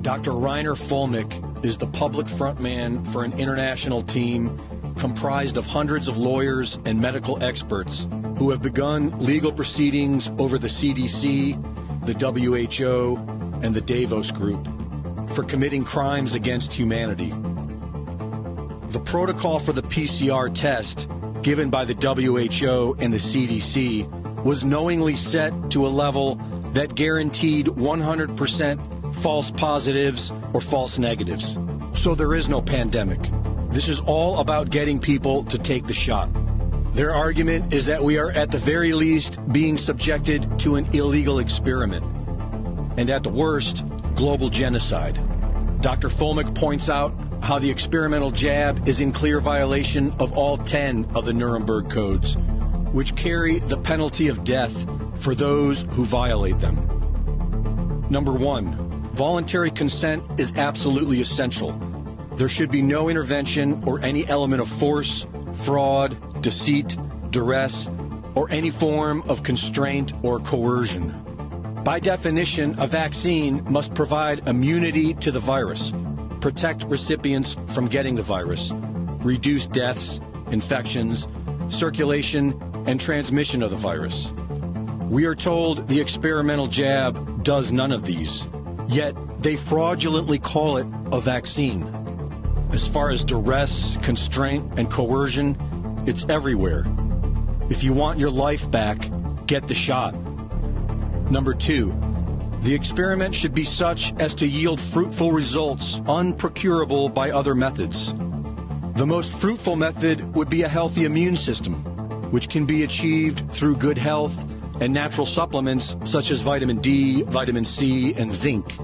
Dr. Reiner Fulmick is the public frontman for an international team comprised of hundreds of lawyers and medical experts who have begun legal proceedings over the CDC, the WHO, and the Davos Group for committing crimes against humanity. The protocol for the PCR test given by the WHO and the CDC was knowingly set to a level that guaranteed 100% false positives or false negatives. So there is no pandemic. This is all about getting people to take the shot. Their argument is that we are at the very least being subjected to an illegal experiment, and at the worst, global genocide. Dr. Fulmick points out how the experimental jab is in clear violation of all 10 of the Nuremberg codes, which carry the penalty of death for those who violate them. Number 1. Voluntary consent is absolutely essential. There should be no intervention or any element of force, fraud, deceit, duress, or any form of constraint or coercion. By definition, a vaccine must provide immunity to the virus, protect recipients from getting the virus, reduce deaths, infections, circulation, and transmission of the virus. We are told the experimental jab does none of these, yet they fraudulently call it a vaccine. As far as duress, constraint, and coercion, it's everywhere. If you want your life back, get the shot. Number 2, the experiment should be such as to yield fruitful results unprocurable by other methods. The most fruitful method would be a healthy immune system, which can be achieved through good health and natural supplements such as vitamin D, vitamin C, and zinc.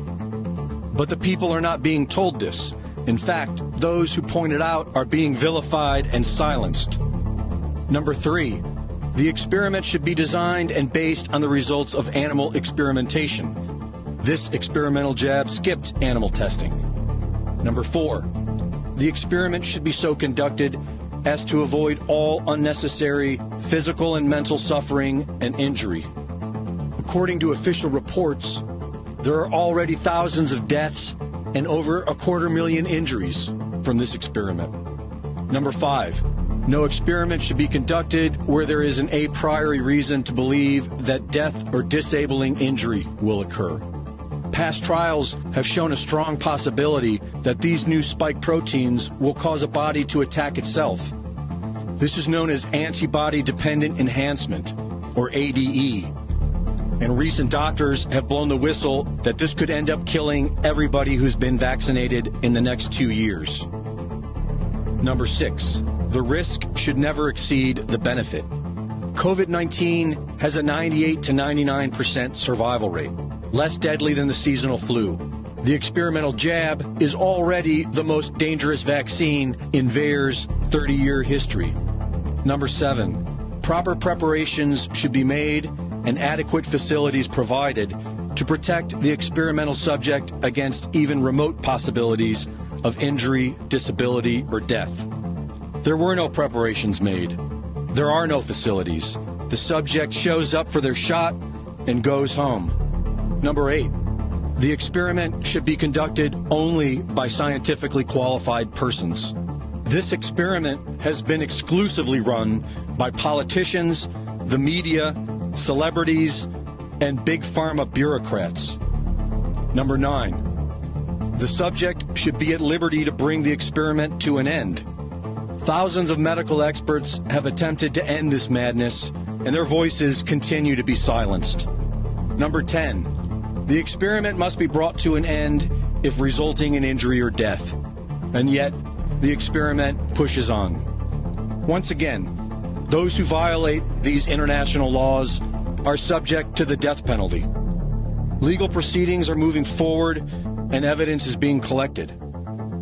But the people are not being told this. In fact, those who point it out are being vilified and silenced. Number 3, the experiment should be designed and based on the results of animal experimentation. This experimental jab skipped animal testing. Number 4, the experiment should be so conducted as to avoid all unnecessary physical and mental suffering and injury. According to official reports, there are already thousands of deaths and over 250,000 injuries from this experiment. Number 5, no experiment should be conducted where there is an a priori reason to believe that death or disabling injury will occur. Past trials have shown a strong possibility that these new spike proteins will cause a body to attack itself. This is known as antibody-dependent enhancement, or ADE. And recent doctors have blown the whistle that this could end up killing everybody who's been vaccinated in the next 2 years. Number 6, the risk should never exceed the benefit. COVID-19 has a 98 to 99% survival rate, less deadly than the seasonal flu. The experimental jab is already the most dangerous vaccine in VAERS' 30-year history. Number 7, proper preparations should be made and adequate facilities provided to protect the experimental subject against even remote possibilities of injury, disability, or death. There were no preparations made. There are no facilities. The subject shows up for their shot and goes home. Number 8, the experiment should be conducted only by scientifically qualified persons. This experiment has been exclusively run by politicians, the media, celebrities, and big pharma bureaucrats. Number 9, the subject should be at liberty to bring the experiment to an end. Thousands of medical experts have attempted to end this madness, and their voices continue to be silenced. Number 10, the experiment must be brought to an end if resulting in injury or death. And yet, the experiment pushes on. Once again, those who violate these international laws are subject to the death penalty. Legal proceedings are moving forward and evidence is being collected.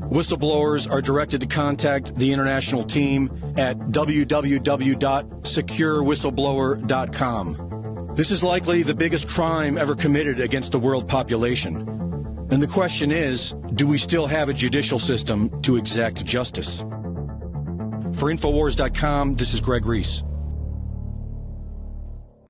Whistleblowers are directed to contact the international team at www.securewhistleblower.com. This is likely the biggest crime ever committed against the world population. And the question is, do we still have a judicial system to exact justice? For Infowars.com, this is Greg Reese.